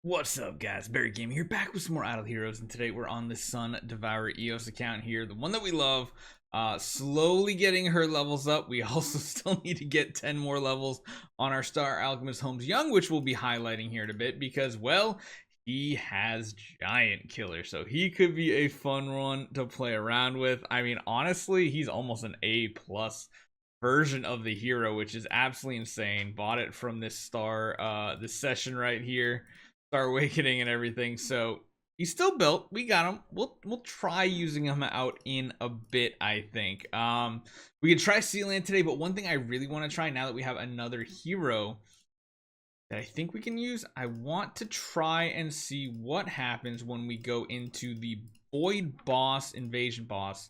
What's up, guys? Barry Gaming here, back with some more Idle Heroes, and today we're on the Sun Devourer EOS account here, the one that we love. Slowly getting her levels up. We also still need to get 10 more levels on our Star Alchemist Holmes Young, which we'll be highlighting here in a bit because, well, he has Giant Killer, so he could be a fun one to play around with. I mean, honestly, he's almost an A+ version of the hero, which is absolutely insane. Bought it from this this session right here, Star Awakening and everything. So he's still built. We got him. We'll try using him out in a bit, I think. We could try Sealand today, but one thing I really want to try now that we have another hero that I think we can use, I want to try and see what happens when we go into the Void Boss Invasion Boss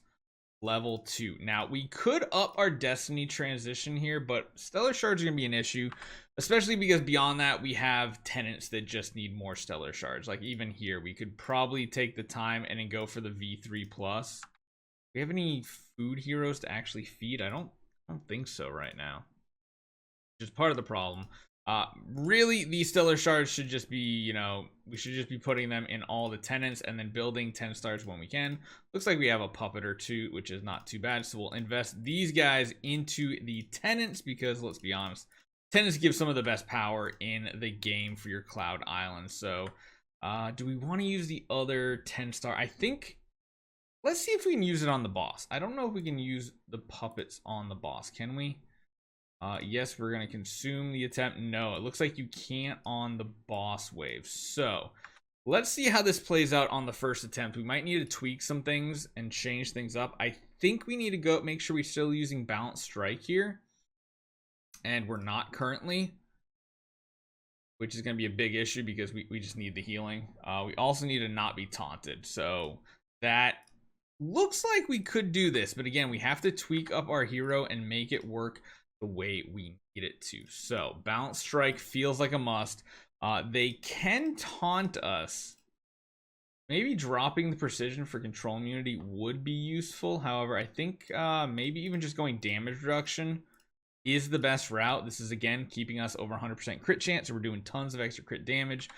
level 2. Now, we could up our Destiny transition here, but Stellar Shards are going to be an issue, especially because beyond that, we have tenants that just need more Stellar Shards. Like, even here, we could probably take the time and then go for the V3+. Do we have any food heroes to actually feed? I don't think so right now, which is part of the problem. Really, these Stellar Shards should just be, you know, we should just be putting them in all the tenants and then building 10 stars when we can. Looks like we have a puppet or two, which is not too bad. So we'll invest these guys into the tenants because, let's be honest, tenants give some of the best power in the game for your Cloud Island. So do we want to use the other 10 star? I think, let's see if we can use it on the boss. I don't know if we can use the puppets on the boss. Can we? Yes, we're going to consume the attempt. No, it looks like you can't on the boss wave. So let's see how this plays out on the first attempt. We might need to tweak some things and change things up. I think we need to go make sure we're still using Balanced Strike here. And we're not currently, which is going to be a big issue because we just need the healing. We also need to not be taunted. So that looks like we could do this. But again, we have to tweak up our hero and make it work the way we need it to. So Balanced Strike feels like a must. They can taunt us. Maybe dropping the precision for control immunity would be useful. However, I think maybe even just going damage reduction is the best route. This is, again, keeping us over 100% crit chance, so we're doing tons of extra crit damage.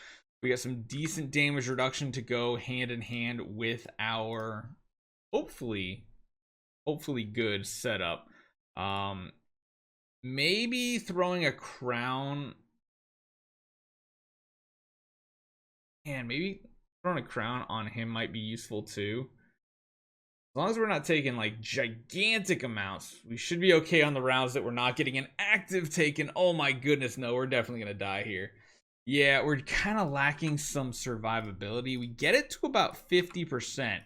We got some decent damage reduction to go hand in hand with our hopefully good setup. Maybe throwing a crown, and maybe throwing a crown on him might be useful too. As long as we're not taking like gigantic amounts, we should be okay on the rounds that we're not getting an active taken. Oh my goodness, no, we're definitely gonna die here. Yeah, we're kind of lacking some survivability. We get it to about 50%.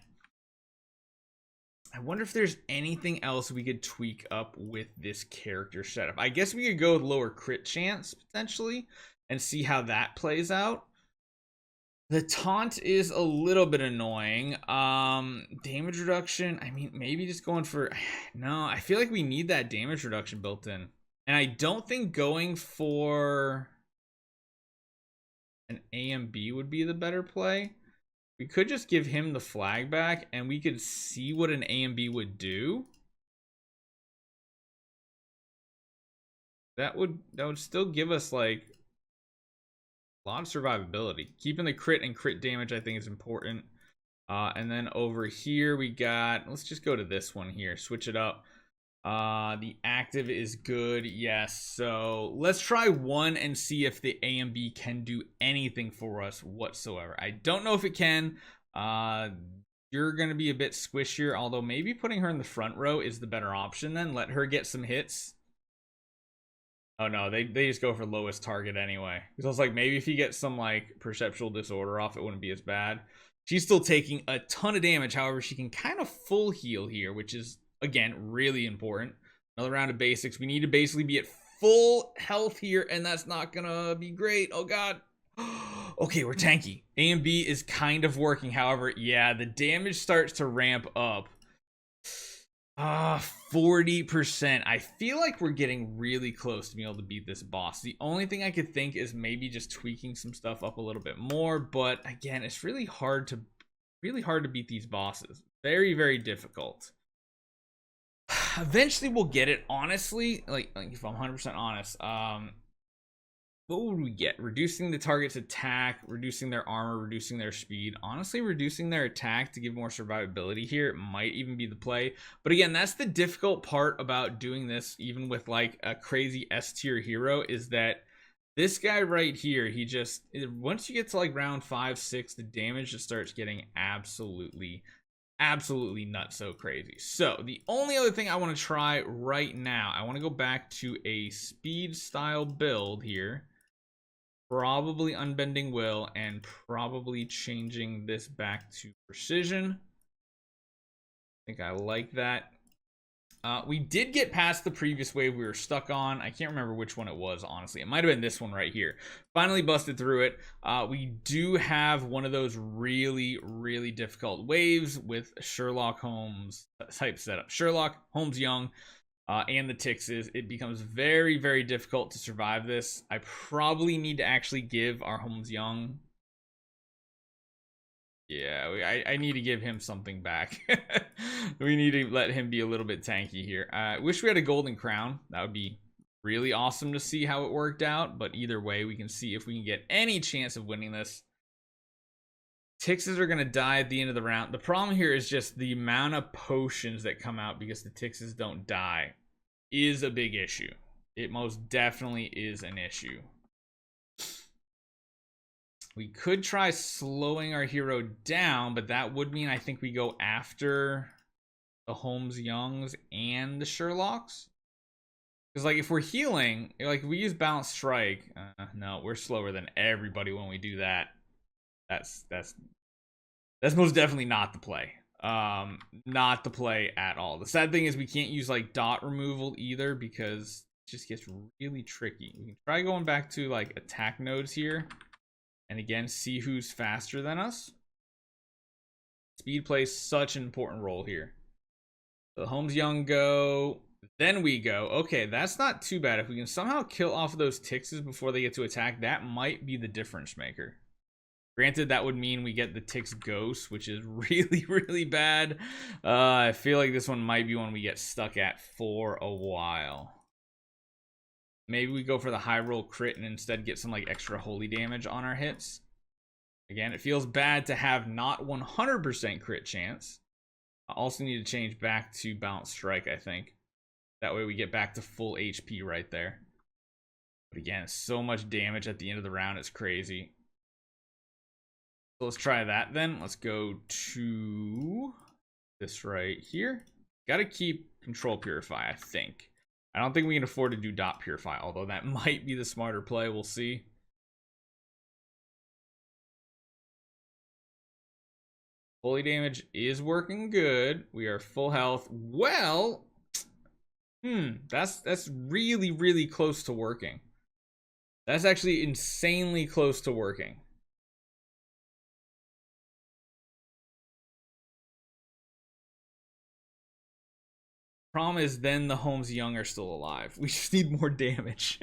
I wonder if there's anything else we could tweak up with this character setup. I guess we could go with lower crit chance potentially and see how that plays out. The taunt is a little bit annoying. Damage reduction, I mean, maybe just going for, no, I feel like we need that damage reduction built in. And I don't think going for an A and B would be the better play. We could just give him the flag back and we could see what an A and B would do. That would still give us like a lot of survivability. Keeping the crit and crit damage, I think, is important. And then over here we got, let's just go to this one here, switch it up. The active is good, yes. So let's try one and see if the A and B can do anything for us whatsoever. I don't know if it can. You're gonna be a bit squishier, although maybe putting her in the front row is the better option. Then let her get some hits. Oh no, they just go for lowest target anyway. Because I was like, maybe if you get some like perceptual disorder off, it wouldn't be as bad. She's still taking a ton of damage. However, she can kind of full heal here, which is, again, really important. Another round of basics. We need to basically be at full health here, and that's not gonna be great. Oh god. Okay, we're tanky. A and B is kind of working. However, yeah, the damage starts to ramp up. 40%. I feel like we're getting really close to being able to beat this boss. The only thing I could think is maybe just tweaking some stuff up a little bit more, but again, it's really hard to beat these bosses. Very, very difficult. Eventually we'll get it, honestly. Like if I'm 100% honest, what would we get? Reducing the target's attack, reducing their armor, reducing their speed. Honestly, reducing their attack to give more survivability here. It might even be the play. But again, that's the difficult part about doing this, even with like a crazy S tier hero, is that this guy right here, he just, once you get to like round 5, 6, the damage just starts getting absolutely nuts, so crazy. So the only other thing I want to try right now, I want to go back to a speed style build here. Probably Unbending Will, and probably changing this back to Precision. I think I like that. We did get past the previous wave we were stuck on. I can't remember which one it was, honestly. It might have been this one right here. Finally busted through it. We do have one of those really difficult waves with Sherlock Holmes type setup. Sherlock, Holmes Young, and the Tixes. It becomes very difficult to survive this. I probably need to actually give our Holmes Young, yeah, I need to give him something back. We need to let him be a little bit tanky here. I wish we had a golden crown. That would be really awesome to see how it worked out, but either way, we can see if we can get any chance of winning this. Tixes are going to die at the end of the round. The problem here is just the amount of potions that come out because the Tixes don't die is a big issue. It most definitely is an issue. We could try slowing our hero down, but that would mean I think we go after the Holmes Youngs and the Sherlocks. Because like if we're healing, like if we use Balanced Strike, no, we're slower than everybody when we do that. That's most definitely not the play. Not the play at all. The sad thing is we can't use like dot removal either because it just gets really tricky. We can try going back to like attack nodes here. And again, see who's faster than us. Speed plays such an important role here. So Holmes Young go, then we go. Okay, that's not too bad. If we can somehow kill off of those Tixes before they get to attack, that might be the difference maker. Granted, that would mean we get the Tix Ghost, which is really bad. I feel like this one might be one we get stuck at for a while. Maybe we go for the high roll crit and instead get some like extra holy damage on our hits. Again, it feels bad to have not 100% crit chance. I also need to change back to Balanced Strike, I think. That way we get back to full HP right there. But again, so much damage at the end of the round, it's crazy. So let's try that then. Let's go to this right here. Gotta keep Control Purify, I think. I don't think we can afford to do Dot Purify, although that might be the smarter play. We'll see. Holy damage is working good. We are full health. Well, that's really close to working. That's actually insanely close to working. Problem is then the Holmes Young are still alive. We just need more damage.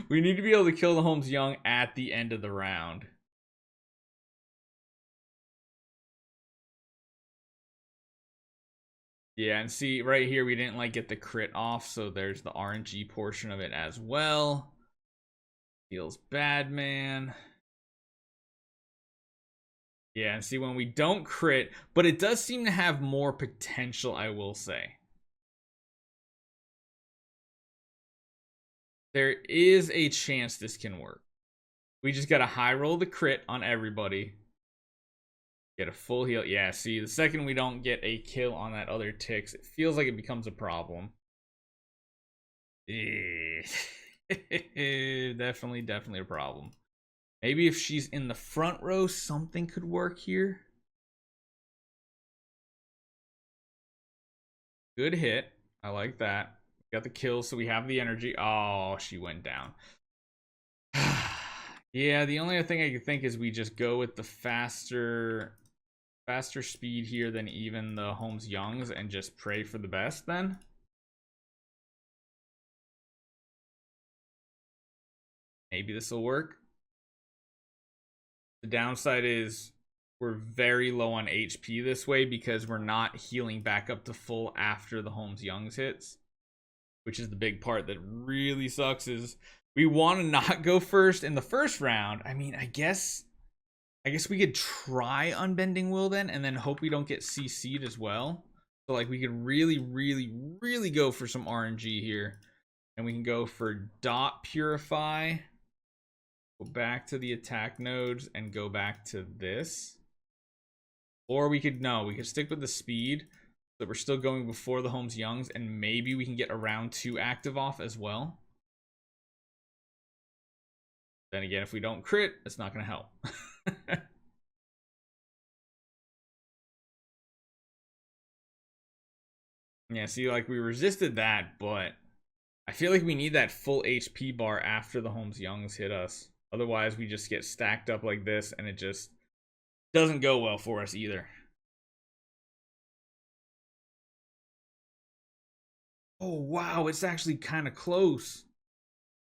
We need to be able to kill the Holmes Young at the end of the round. Yeah, and see right here we didn't like get the crit off, so there's the RNG portion of it as well. Feels bad, man. Yeah, and see when we don't crit, but it does seem to have more potential, I will say. There is a chance this can work. We just gotta high roll the crit on everybody. Get a full heal. Yeah, see, the second we don't get a kill on that other Tix, it feels like it becomes a problem. Definitely a problem. Maybe if she's in the front row, something could work here. Good hit. I like that. Got the kill, so we have the energy. Oh, she went down. Yeah, the only other thing I could think is we just go with the faster speed here than even the Holmes Youngs and just pray for the best then. Maybe this will work. The downside is we're very low on HP this way because we're not healing back up to full after the Holmes Youngs hits, which is the big part that really sucks. Is We want to not go first in the first round. I mean, I guess we could try Unbending Will then, and then hope we don't get CC'd as well. So like we could really, really, really go for some RNG here. And we can go for Dot Purify. Go back to the attack nodes and go back to this. Or we could stick with the speed. So we're still going before the Holmes Youngs, and maybe we can get a round 2 active off as well. Then again, if we don't crit, it's not going to help. Yeah, see, like we resisted that, but I feel like we need that full HP bar after the Holmes Youngs hit us. Otherwise, we just get stacked up like this, and it just doesn't go well for us either. Oh, wow, it's actually kind of close.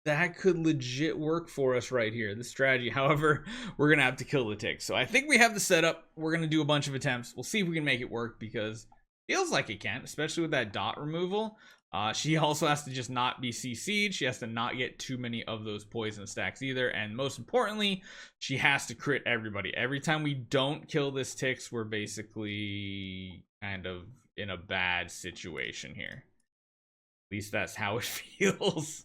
That could legit work for us right here, this strategy. However, we're going to have to kill the tick. So I think we have the setup. We're going to do a bunch of attempts. We'll see if we can make it work, because it feels like it can, especially with that dot removal. She also has to just not be CC'd. She has to not get too many of those poison stacks either. And most importantly, she has to crit everybody. Every time we don't kill this ticks, we're basically kind of in a bad situation here. At least that's how it feels.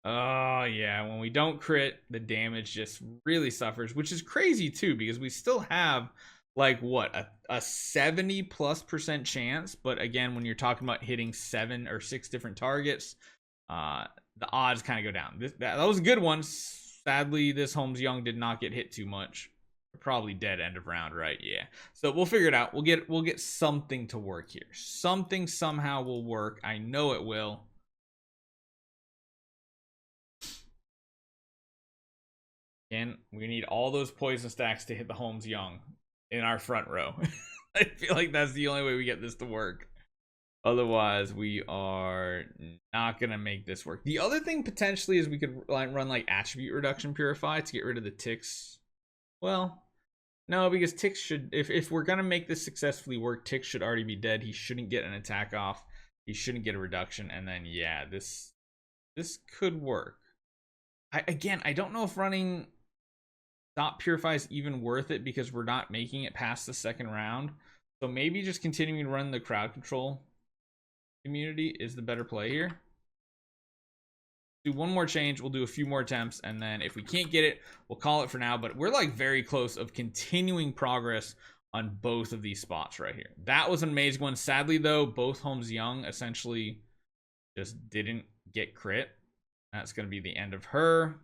Oh, yeah. When we don't crit, the damage just really suffers, which is crazy, too, because we still have, like, what, a 70+% chance. But again, when you're talking about hitting 7 or 6 different targets, the odds kind of go down. That was a good one. Sadly, this Holmes Young did not get hit too much. Probably dead end of round, right? Yeah. So we'll figure it out. We'll get something to work here. Something somehow will work. I know it will. Again, we need all those poison stacks to hit the Holmes Young in our front row. I feel like that's the only way we get this to work. Otherwise, we are not going to make this work. The other thing potentially is we could run like attribute reduction purify to get rid of the ticks. Well, no, because ticks should, if we're going to make this successfully work, ticks should already be dead. He shouldn't get an attack off. He shouldn't get a reduction. And then, yeah, this could work. I don't know if running Dot Purify is even worth it, because we're not making it past the second round. So maybe just continuing to run the crowd control immunity is the better play here. Do one more change. We'll do a few more attempts, and then if we can't get it, we'll call it for now. But we're like very close of continuing progress on both of these spots right here. That was an amazing one. Sadly, though, both Holmes Young essentially just didn't get crit. That's going to be the end of her.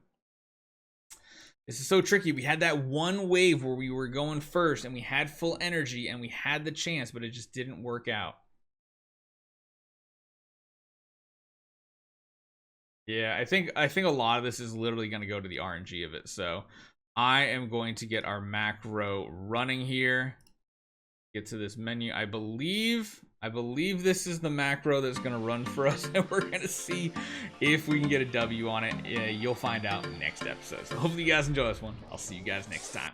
This is so tricky. We had that one wave where we were going first and we had full energy and we had the chance, but it just didn't work out. Yeah, I think a lot of this is literally going to go to the RNG of it. So I am going to get our macro running here. Get to this menu. I believe this is the macro that's going to run for us, and we're going to see if we can get a W on it. You'll find out next episode. So hopefully you guys enjoy this one. I'll see you guys next time.